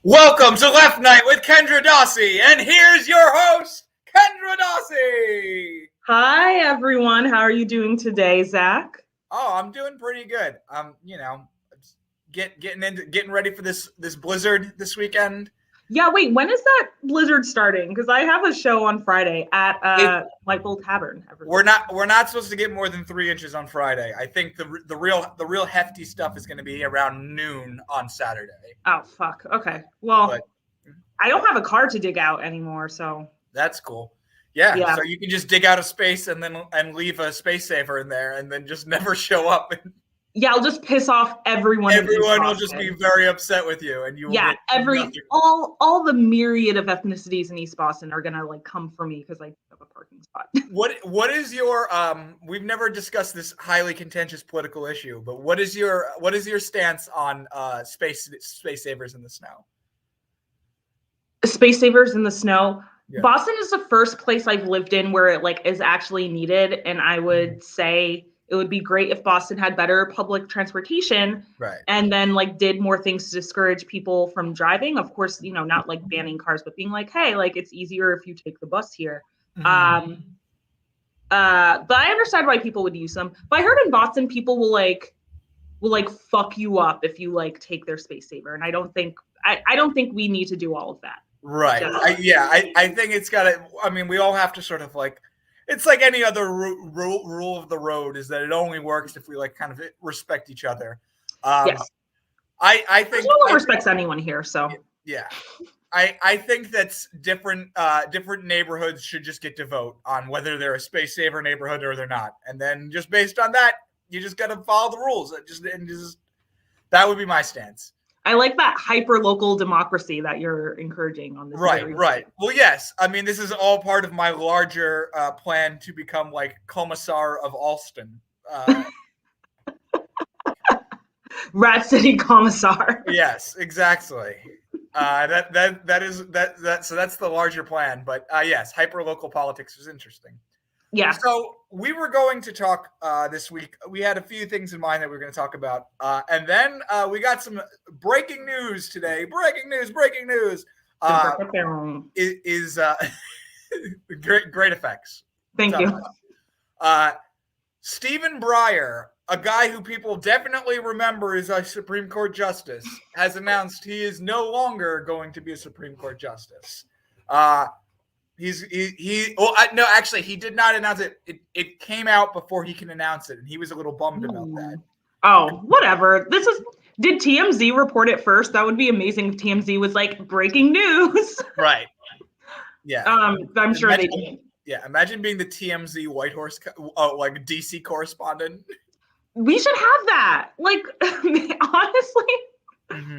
Welcome to Left Night with Kendra Dossie, and here's your host, Kendra Dossie. Hi, everyone. How are you doing today, Zach? Oh, I'm doing pretty good. Getting ready for this blizzard this weekend. Yeah, wait, when is that blizzard starting? Because I have a show on Friday at Light Bulb Tavern. We're not supposed to get more than 3 inches on Friday. I think the real hefty stuff is going to be around noon on Saturday. Oh fuck. Okay. Well, I don't have a car to dig out anymore, so that's cool. Yeah. So you can just dig out a space and leave a space saver in there, and then just never show up. Yeah, I'll just piss off everyone. Everyone will just be very upset with you, and you will all the myriad of ethnicities in East Boston are gonna come for me because I have a parking spot. What is your we've never discussed this highly contentious political issue, but what is your stance on space savers in the snow? Space savers in the snow. Yeah. Boston is the first place I've lived in where it is actually needed, and I would say it would be great if Boston had better public transportation, right? And then did more things to discourage people from driving. Of course, not banning cars, but being hey, it's easier if you take the bus here. Mm-hmm. But I understand why people would use them. But I heard in Boston people will fuck you up if you take their space saver, and I don't think we need to do all of that. Right. I think it's got to. I mean, we all have to sort of it's like any other rule of the road, is that it only works if we kind of respect each other. Yes. I think no one respects anyone here, so yeah. I think that's different neighborhoods should just get to vote on whether they're a space saver neighborhood or they're not, and then just based on that, you just got to follow the rules. Just that would be my stance. I like that hyper-local democracy that you're encouraging on this. Right. Well, yes. I mean, this is all part of my larger plan to become Commissar of Alston. Rat City Commissar. Yes, exactly. So that's the larger plan. But yes, hyper-local politics is interesting. Yeah. So we were going to talk this week. We had a few things in mind that we were going to talk about. And then we got some breaking news today. Breaking news. Is great effects. Thank you. Stephen Breyer, a guy who people definitely remember as a Supreme Court justice, has announced he is no longer going to be a Supreme Court justice. He did not announce it. It came out before he can announce it, and he was a little bummed about that. Oh, whatever. Did TMZ report it first? That would be amazing if TMZ was breaking news. Right. Yeah. I'm sure they did. Yeah. Imagine being the TMZ White Horse, DC correspondent. We should have that.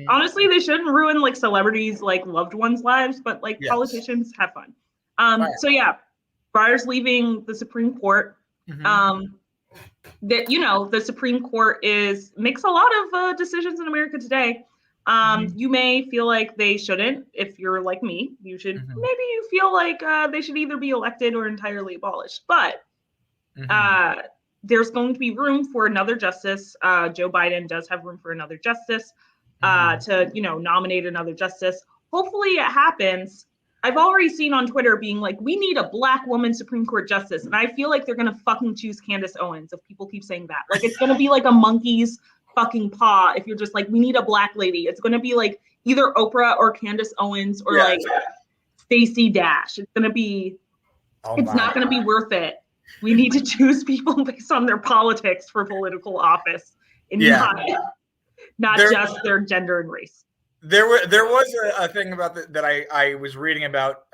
Honestly, they shouldn't ruin celebrities' loved ones' lives, but yes. Politicians have fun. Right. So yeah, Breyer's leaving the Supreme Court. Mm-hmm. The Supreme Court makes a lot of decisions in America today. You may feel like they shouldn't. If you're like me, you should. Mm-hmm. Maybe you feel they should either be elected or entirely abolished. But there's going to be room for another justice. Joe Biden does have room for another justice to nominate another justice. Hopefully it happens. I've already seen on Twitter being we need a Black woman Supreme Court justice. And I feel like they're going to fucking choose Candace Owens if people keep saying that. It's going to be a monkey's fucking paw if you're just we need a Black lady. It's going to be either Oprah or Candace Owens or Stacey Dash. It's going to be, not going to be worth it. We need to choose people based on their politics for political office and not just their gender and race. There was a thing about that I was reading about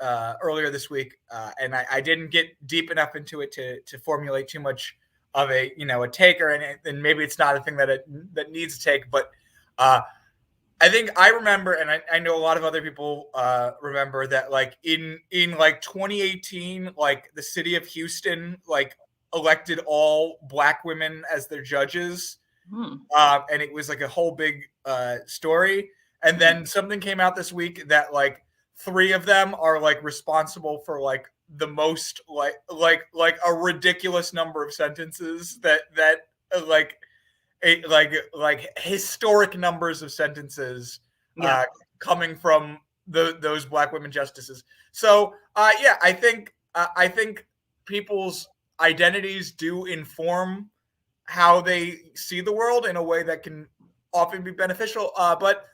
earlier this week, and I didn't get deep enough into it to formulate too much of a take, and maybe it's not a thing that needs a take, but I think I remember, and I know a lot of other people remember that in 2018, the city of Houston elected all Black women as their judges, and it was a whole big story. And then something came out this week that 3 of them are responsible for the most a ridiculous number of sentences that historic numbers of sentences coming from those black women justices. So yeah, I think people's identities do inform how they see the world in a way that can often be beneficial. But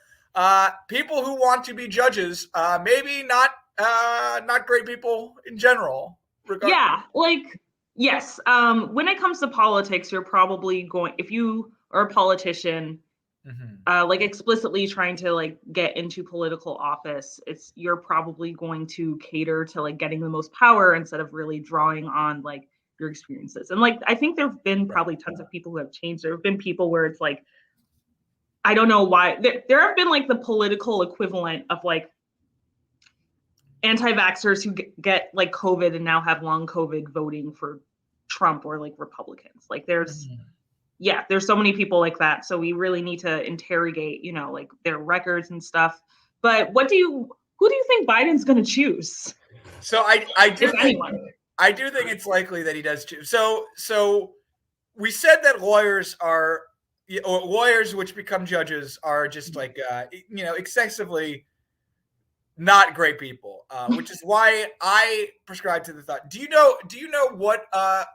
people who want to be judges, maybe not great people in general. Yeah, like yes. When it comes to politics, you're probably going, if you are a politician, like explicitly trying to like get into political office, you're probably going to cater to like getting the most power instead of really drawing on like your experiences. And like I think there have been probably tons of people who have changed. There have been people where it's like, I don't know why. There have been like the political equivalent of like anti-vaxxers who get like COVID and now have long COVID voting for Trump or like Republicans. Like there's so many people like that. So we really need to interrogate, you know, like their records and stuff. But who do you think Biden's going to choose? So I do think it's likely that he does choose. So we said that lawyers which become judges are just like excessively not great people, which is why I prescribe to the thought. Do you know what are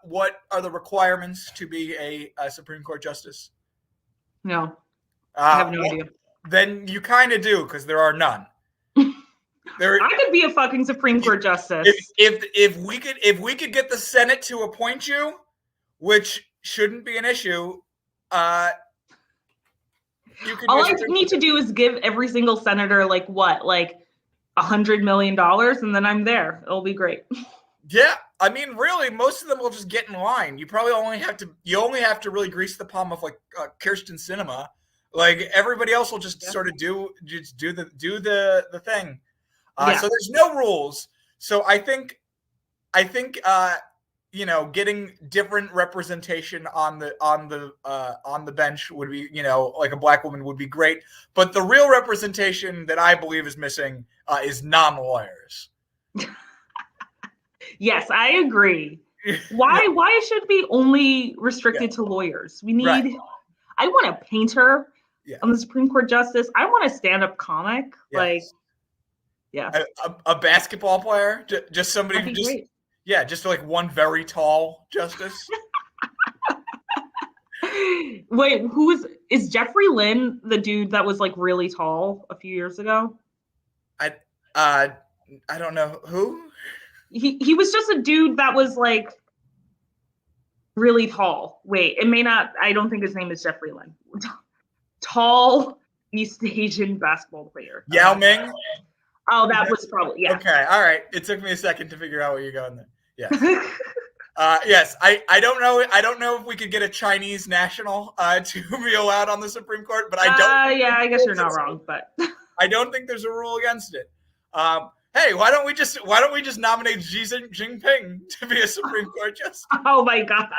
the requirements to be a Supreme Court justice? No, I have no idea. Then you kind of do, because there are none. I could be a fucking Supreme Court justice. If we could get the Senate to appoint you, which shouldn't be an issue. All I need to do is give every single senator like $100 million, and then I'm there. It'll be great. Yeah, I mean, really, most of them will just get in line. You probably only have to really grease the palm of like Kirsten Sinema. Like everybody else will just sort of do the thing. So there's no rules. So I think getting different representation on the bench would be, like a black woman would be great. But the real representation that I believe is missing is non-lawyers. Yes, I agree. Why it should be only restricted to lawyers? We need. Right. I want a painter on the Supreme Court justice. I want a stand-up comic. Yes. A basketball player, just somebody who just. Great. Yeah, just like one very tall justice. Wait, is Jeffrey Lynn the dude that was like really tall a few years ago? I don't know who. He was just a dude that was like really tall. Wait, it may not. I don't think his name is Jeffrey Lynn. Tall East Asian basketball player. Yao Ming. Oh, that was probably Okay, all right. It took me a second to figure out where you're going there. Yeah. Yes, I don't know. I don't know if we could get a Chinese national to be allowed on the Supreme Court, but I don't. Yeah, I guess you're not wrong, but I don't think there's a rule against it. Hey, why don't we just nominate Xi Jinping to be a Supreme Court justice? Oh my God.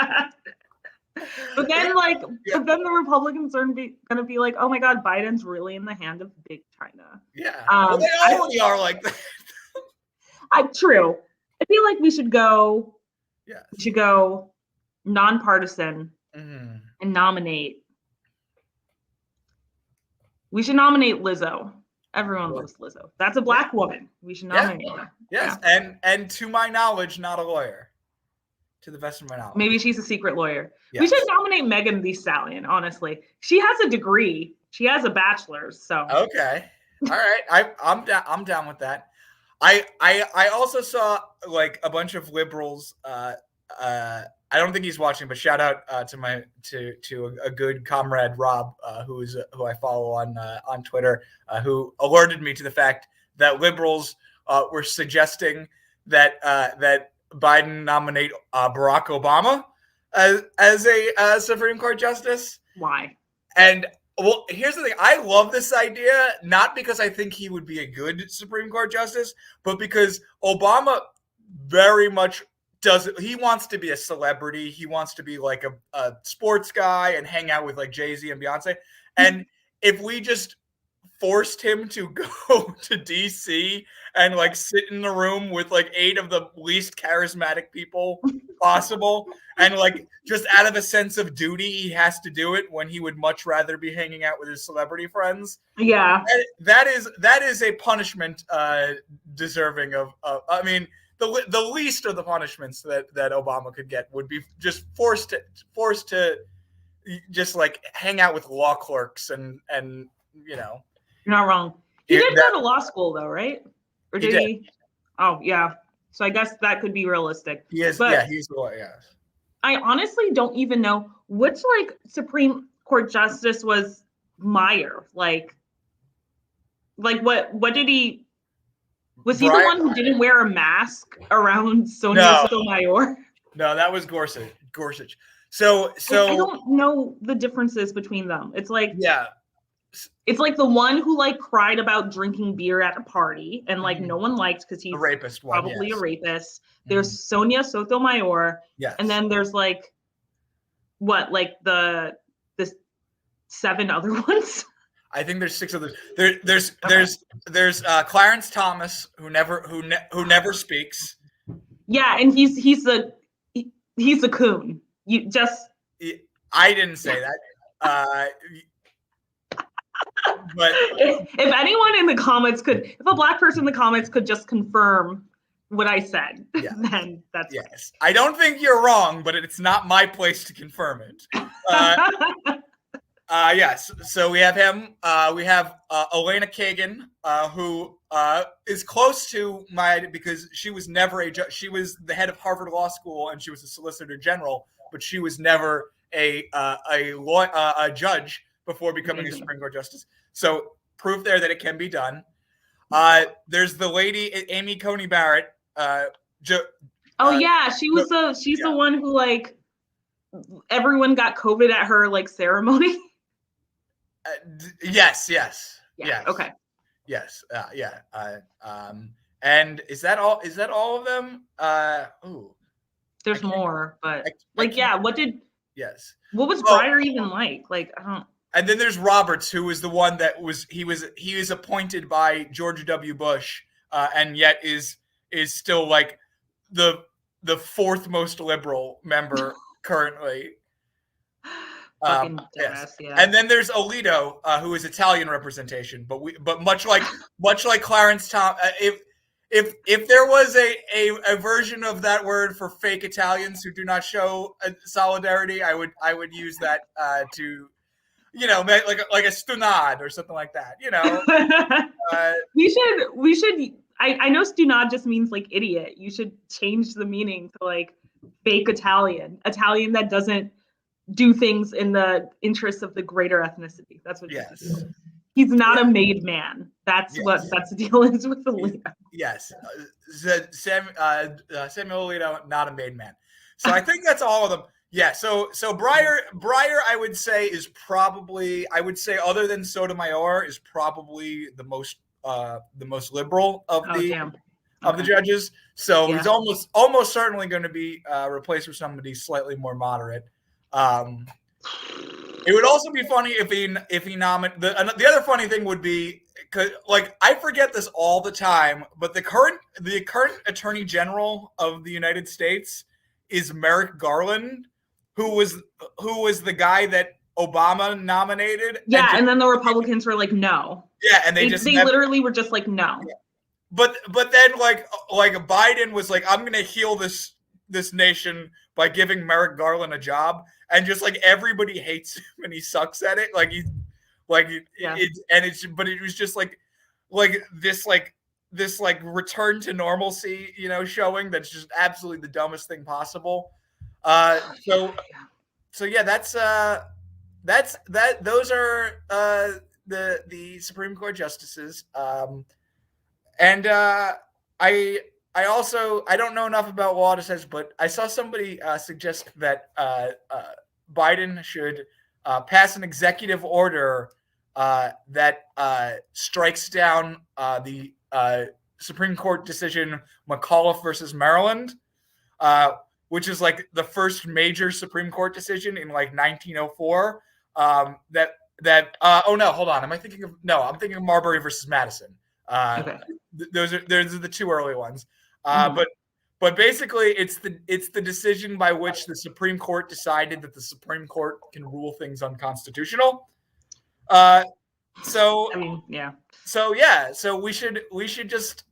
But then, but then the Republicans are gonna be like, "Oh my God, Biden's really in the hand of big China." Yeah, well, they already are like that. True. I feel like we should go. Yeah. We should go nonpartisan and nominate. We should nominate Lizzo. Everyone loves Lizzo. That's a black woman. We should nominate her. Yes, yeah. And to my knowledge, not a lawyer. To the best of my knowledge. Maybe she's a secret lawyer. Yes. We should nominate Megan Thee Stallion, honestly. She has a degree. She has a bachelor's, so. Okay. All right. I'm down with that. I also saw like a bunch of liberals. I don't think he's watching, but shout out to a good comrade, Rob, who I follow on Twitter, who alerted me to the fact that liberals were suggesting that Biden nominate Barack Obama as a Supreme Court justice. Why? And well, here's the thing. I love this idea, not because I think he would be a good Supreme Court justice, but because Obama very much he wants to be a celebrity. He wants to be like a sports guy and hang out with like Jay-Z and Beyonce. And if we just forced him to go to DC and like sit in the room with like 8 of the least charismatic people possible, and like just out of a sense of duty he has to do it when he would much rather be hanging out with his celebrity friends. Yeah, that is a punishment deserving of I mean, the least of the punishments that Obama could get would be just forced to just like hang out with law clerks and you know. you're not wrong. He did go to law school though, right? Or did he? Oh yeah. So I guess that could be realistic. He is. But yeah, he's the one. Yeah. I honestly don't even know which like Supreme Court justice was Meyer. Like what did he? Was he the one who didn't wear a mask around Sonia Sotomayor? No, that was Gorsuch. So I don't know the differences between them. It's like it's like the one who like cried about drinking beer at a party and like no one liked because he's probably a rapist. There's Sonia Sotomayor, and then there's like the 7 other ones. I think there's 6 others. There's Clarence Thomas who never speaks. Yeah, and he's a coon. You just I didn't say that. But if anyone in the comments if a black person in the comments could just confirm what I said, then that's yes. I don't think you're wrong, but it's not my place to confirm it. Yes. So we have him. We have Elena Kagan, who is close to because she was never a judge. She was the head of Harvard Law School and she was a Solicitor General, but she was never a judge before becoming a Supreme Court justice. So proof there that it can be done. There's the lady Amy Coney Barrett. She's the one who like everyone got COVID at her like ceremony. Yes. Okay. Yes. And is that all of them? There's more, but Yes. What was Breyer even like? Like, I don't. And then there's Roberts, who was the one that he was appointed by George W. Bush, and yet is still like the 4th most liberal member currently. Yes. Yeah. And then there's Alito, who is Italian representation, but much like Clarence Thomas, if there was a version of that word for fake Italians who do not show solidarity, I would use that to, like a stunad or something like that. We should. I know stunad just means like idiot. You should change the meaning to like fake Italian that doesn't do things in the interests of the greater ethnicity. That's what. Yes. He's not a made man. That's the deal is with Alito. Yes. Samuel Alito, not a made man. So I think that's all of them. Yeah. So Breyer, I would say is probably, other than Sotomayor, is probably the most liberal of the judges. So he's almost certainly going to be replaced with somebody slightly more moderate. It would also be funny if he nominated. The other funny thing would be, cause like I forget this all the time, but the current Attorney General of the United States is Merrick Garland, who was the guy that Obama nominated. Yeah, and then the Republicans were like, no. Yeah, and they literally were just like, no. Yeah. But then like Biden was like, I'm going to heal this nation by giving Merrick Garland a job, and just like everybody hates him and he sucks at it. It was just like this return to normalcy, showing that's just absolutely the dumbest thing possible. So yeah, that's that. Those are the Supreme Court justices. And I also, I don't know enough about law to say, but I saw somebody suggest that Biden should pass an executive order that strikes down the Supreme Court decision McAuliffe versus Maryland, which is like the first major Supreme Court decision in like 1904 that that oh no, hold on. I'm thinking of Marbury versus Madison. Okay. Those are the two early ones. But basically, it's the decision by which the Supreme Court decided that the Supreme Court can rule things unconstitutional. So I mean, yeah. So we should just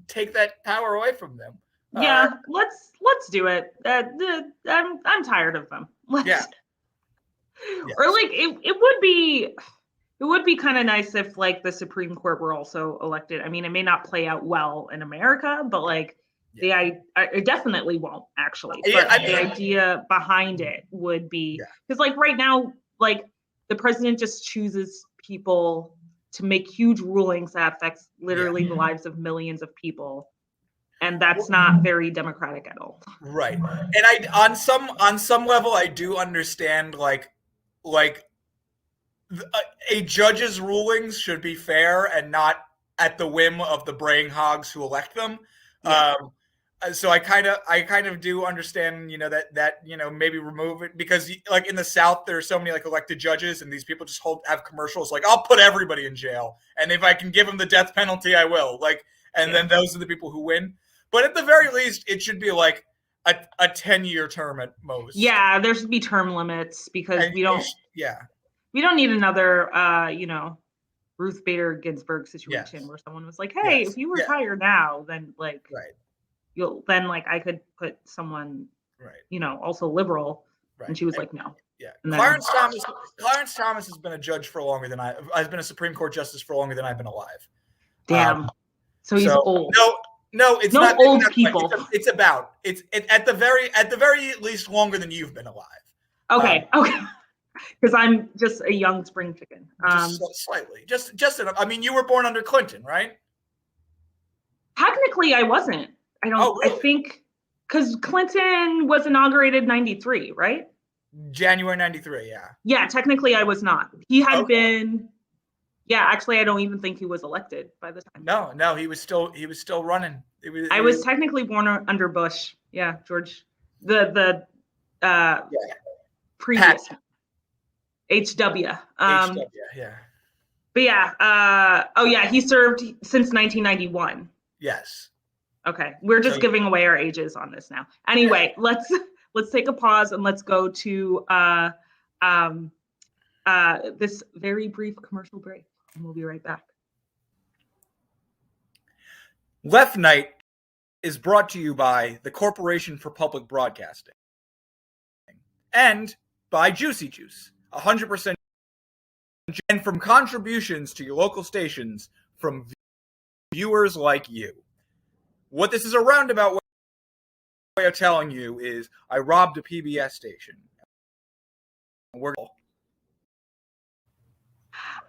take that power away from them. Yeah, let's do it. I'm tired of them. Yeah. Or like it would be kind of nice if like the Supreme Court were also elected. I mean, it may not play out well in America, but like it definitely won't actually. But the idea behind it would be because like right now, like the president just chooses people to make huge rulings that affects literally the lives of millions of people. And that's not very democratic at all. Right. And on some level, I do understand like a judge's rulings should be fair and not at the whim of the braying hogs who elect them. Yeah. So I kind of do understand, that maybe remove it because like in the South, there are so many like elected judges and these people just have commercials like I'll put everybody in jail. And if I can give them the death penalty, I will then those are the people who win. But at the very least, it should be like a 10-year term at most. Yeah, there should be term limits because we don't need another, Ruth Bader Ginsburg situation where someone was like, hey, if you retire now, then like, I could put someone, also liberal. Right. And she was like, no. Yeah. Clarence Thomas has been a judge for longer than has been a Supreme Court justice for longer than I've been alive. Damn. So he's old. No, it's not old people. It's at the very least longer than you've been alive. Okay. Because I'm just a young spring chicken. Just slightly, just enough. I mean, you were born under Clinton, right? Technically, I wasn't. I don't. Oh, really? I think because Clinton was inaugurated 93, right? January 93. Yeah. Yeah, technically, I was not. He had been. Yeah, actually, I don't even think he was elected by the time. No, he was still running. I was technically born under Bush. Yeah, George, the previous HW. HW, yeah. But yeah, he served since 1991. Yes. Okay, we're just giving away our ages on this now. Anyway, let's take a pause and let's go to this very brief commercial break. And we'll be right back. Left Nite is brought to you by the Corporation for Public Broadcasting and by Juicy Juice, 100% and from contributions to your local stations from viewers like you. What this is a roundabout way of telling you is I robbed a PBS station.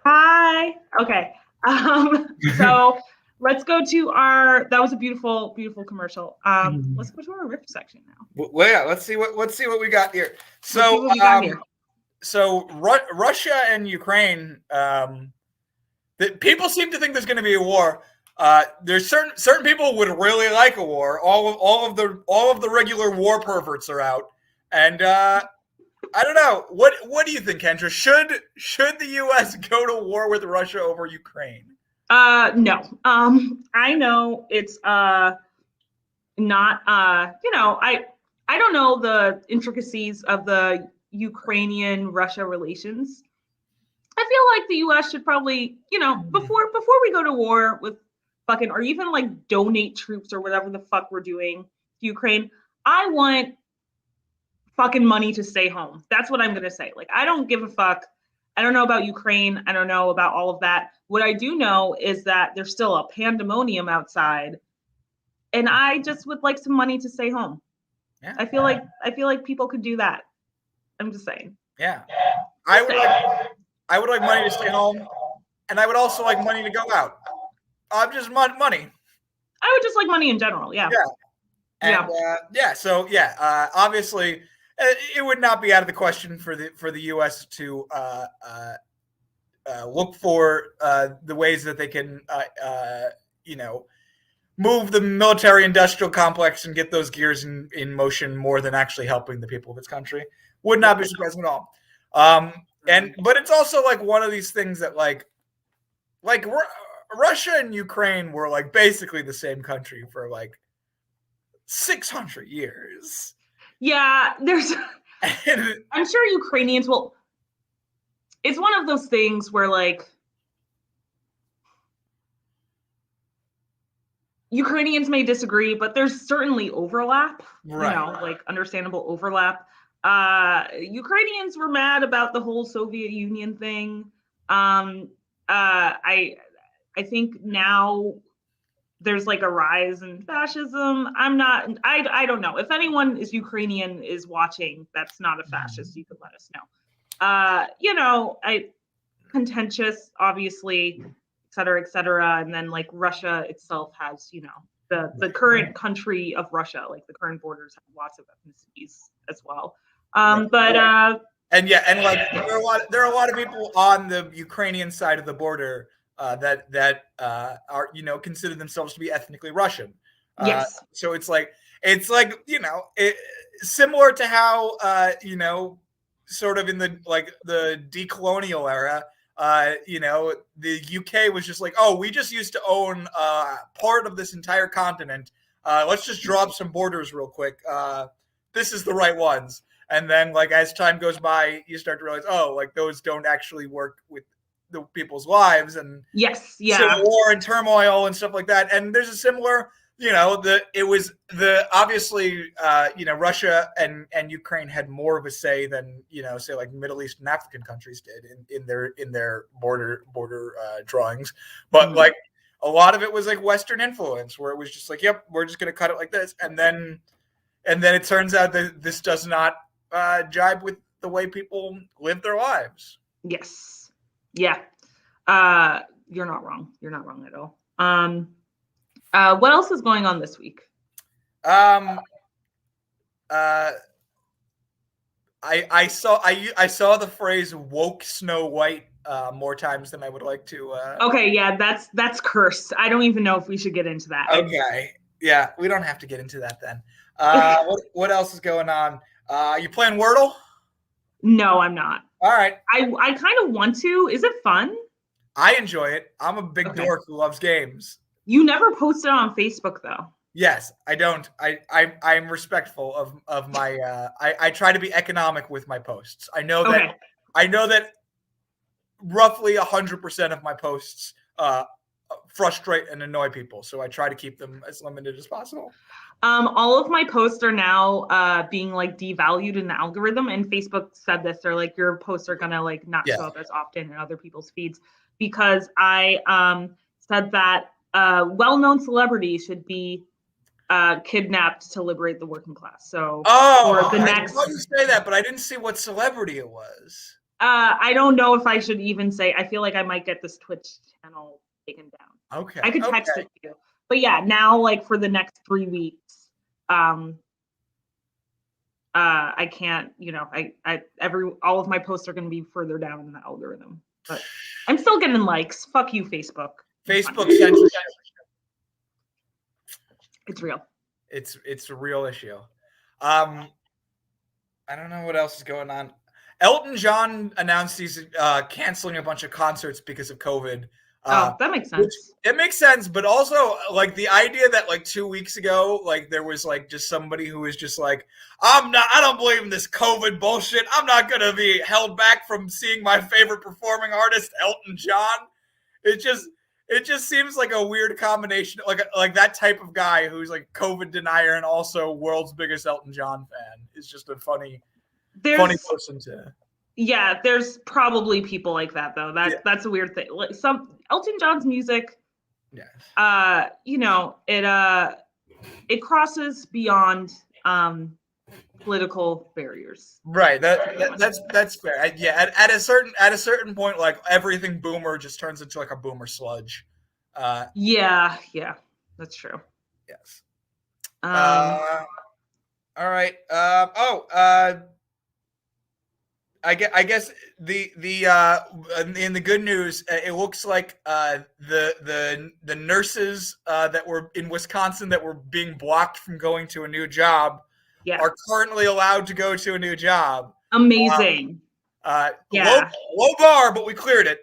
Hi. Okay. So let's go to that was a beautiful, beautiful commercial. Let's go to our riff section now. Well, yeah, let's see what we got here. So, Russia and Ukraine, people seem to think there's going to be a war. There's certain people would really like a war. All of the regular war perverts are out, and I don't know. What do you think, Kendra? Should the U.S. go to war with Russia over Ukraine? No. I know it's not. I don't know the intricacies of the Ukrainian-Russia relations. I feel like the U.S. should probably, before we go to war with fucking, or even like donate troops or whatever the fuck we're doing to Ukraine, I want fucking money to stay home. That's what I'm going to say. Like, I don't give a fuck. I don't know about Ukraine. I don't know about all of that. What I do know is that there's still a pandemonium outside, and I just would like some money to stay home. Yeah. I feel like people could do that. I'm just saying. Yeah. I would like money to stay home, and I would also like money to go out. Just money. I would just like money in general. Yeah. Yeah. And, obviously, it would not be out of the question for the U.S. to look for the ways that they can, move the military-industrial complex and get those gears in motion more than actually helping the people of its country. Would not be surprising at all. But it's also like one of these things that like Russia and Ukraine were like basically the same country for like 600 years. Yeah, I'm sure Ukrainians will. It's one of those things where like Ukrainians may disagree, but there's certainly overlap, right. Like understandable overlap. Ukrainians were mad about the whole Soviet Union thing. I think now there's like a rise in fascism. I don't know. If anyone is Ukrainian is watching, that's not a fascist, you could let us know. Contentious, obviously, et cetera. And then like Russia itself has, the current country of Russia, like the current borders have lots of ethnicities as well. And like there are a lot of people on the Ukrainian side of the border that are consider themselves to be ethnically Russian. Yes. So it's like similar to how sort of in the decolonial era, the UK was just like, oh, we just used to own part of this entire continent. Let's just draw up some borders real quick. This is the right ones. And then, like, as time goes by, you start to realize, oh, like, those don't actually work with the people's lives, and civil war and turmoil and stuff like that. And there's a similar, obviously, Russia and Ukraine had more of a say than, say like Middle East and African countries did in their border drawings. But like a lot of it was like Western influence, where it was just like, yep, we're just going to cut it like this. And then it turns out that this does not jibe with the way people live their lives. Yes. Yeah. You're not wrong. You're not wrong at all. What else is going on this week? I saw the phrase woke Snow White more times than I would like to. Okay, yeah, that's cursed. I don't even know if we should get into that. Okay. Yeah, we don't have to get into that then. What else is going on? You playing Wordle? No, I'm not. All right. I kind of want to. Is it fun? I enjoy it. I'm a big dork who loves games. You never posted on Facebook though. Yes, I don't. I'm respectful of my. I try to be economic with my posts. I know that roughly 100% of my posts frustrate and annoy people, so I try to keep them as limited as possible. All of my posts are now being like devalued in the algorithm, and Facebook said this. They're like, your posts are gonna like not show up as often in other people's feeds because I said that well-known celebrities should be kidnapped to liberate the working class. So for the next, I didn't say that, but I didn't see what celebrity it was. I don't know if I should even say. I feel like I might get this Twitch channel taken down. Okay, I could text it to you. But yeah, now like for the next 3 weeks, I can't. All of my posts are going to be further down in the algorithm. But I'm still getting likes. Fuck you, Facebook. Facebook censorship. It's real. It's a real issue. I don't know what else is going on. Elton John announced he's canceling a bunch of concerts because of COVID. That makes sense. It makes sense, but also like the idea that like 2 weeks ago, like there was like just somebody who was just like, I don't believe in this COVID bullshit. I'm not gonna be held back from seeing my favorite performing artist, Elton John. It just seems like a weird combination, like that type of guy who's like COVID denier and also world's biggest Elton John fan is just a funny person to. Yeah, there's probably people like that though. That's a weird thing. Like some Elton John's music, it crosses beyond political barriers. Right. That's fair. At a certain point, like everything boomer just turns into like a boomer sludge. Yeah, that's true. Yes. All right. I guess in the good news, it looks like the nurses that were in Wisconsin that were being blocked from going to a new job are currently allowed to go to a new job. Amazing. Low bar, but we cleared it.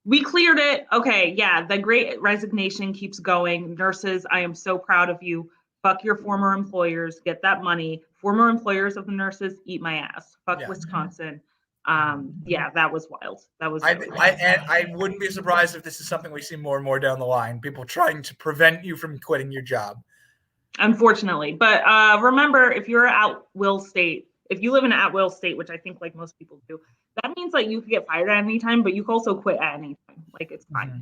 We cleared it. Okay, yeah, the great resignation keeps going. Nurses, I am so proud of you. Fuck your former employers, get that money. Former employers of the nurses, eat my ass. Fuck Wisconsin. Yeah, that was wild. That was really wild. I wouldn't be surprised if this is something we see more and more down the line. People trying to prevent you from quitting your job. Unfortunately, but remember, if you're at will state, if you live in an at will state, which I think like most people do, that means like you can get fired at any time, but you can also quit at any time. Like it's fine. Mm-hmm.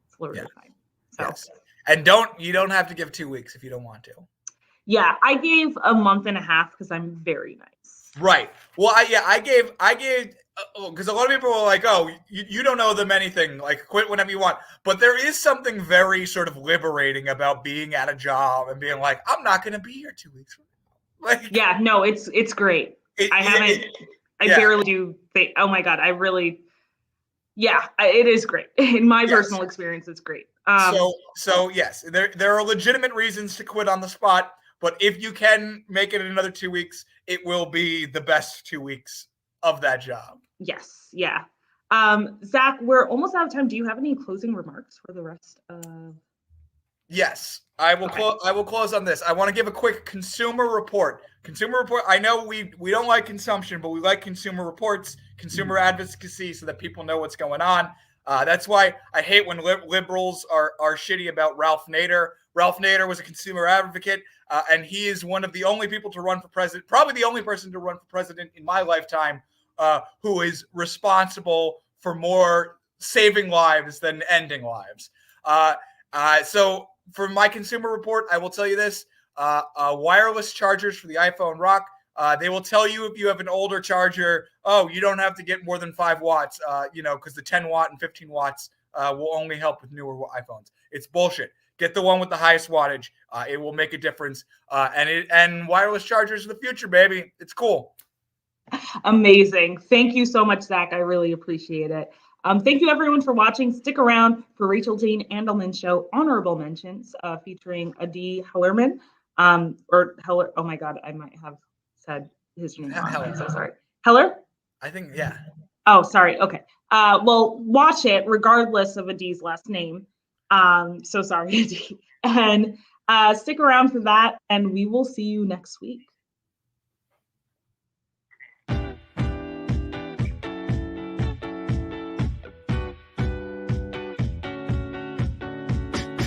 It's literally fine. So. Yes. And you don't have to give 2 weeks if you don't want to. Yeah, I gave a month and a half because I'm very nice. Right. Well, I gave because a lot of people are like, oh, you don't owe them anything. Like, quit whenever you want. But there is something very sort of liberating about being at a job and being like, I'm not going to be here 2 weeks. Like, yeah, no, it's great. I barely do. Oh my God, I really. Yeah, it is great. In my personal experience, it's great. So yes, there are legitimate reasons to quit on the spot, but if you can make it another 2 weeks, it will be the best 2 weeks of that job. Yes, yeah. Zach, we're almost out of time. Do you have any closing remarks for the rest of? Yes, I will. Okay. I will close on this. I want to give a quick consumer report. I know we don't like consumption, but we like consumer reports, consumer advocacy, so that people know what's going on. That's why I hate when liberals are shitty about Ralph Nader. Ralph Nader was a consumer advocate, and he is one of the only people to run for president, probably the only person to run for president in my lifetime, who is responsible for more saving lives than ending lives. So for my consumer report, I will tell you this. Wireless chargers for the iPhone rock. They will tell you if you have an older charger, oh, you don't have to get more than 5 watts, because the 10 watt and 15 watts will only help with newer iPhones. It's bullshit. Get the one with the highest wattage. It will make a difference. And wireless chargers are the future, baby. It's cool. Amazing. Thank you so much, Zach. I really appreciate it. Thank you, everyone, for watching. Stick around for Rachel Jane Andelman Show Honorable Mentions featuring Adi Hellerman. Oh my God, I might have said his name wrong. I'm so sorry. Heller? I think, yeah. Oh, sorry. Okay. Well, watch it regardless of Adi's last name. So sorry, Adi. And stick around for that, and we will see you next week.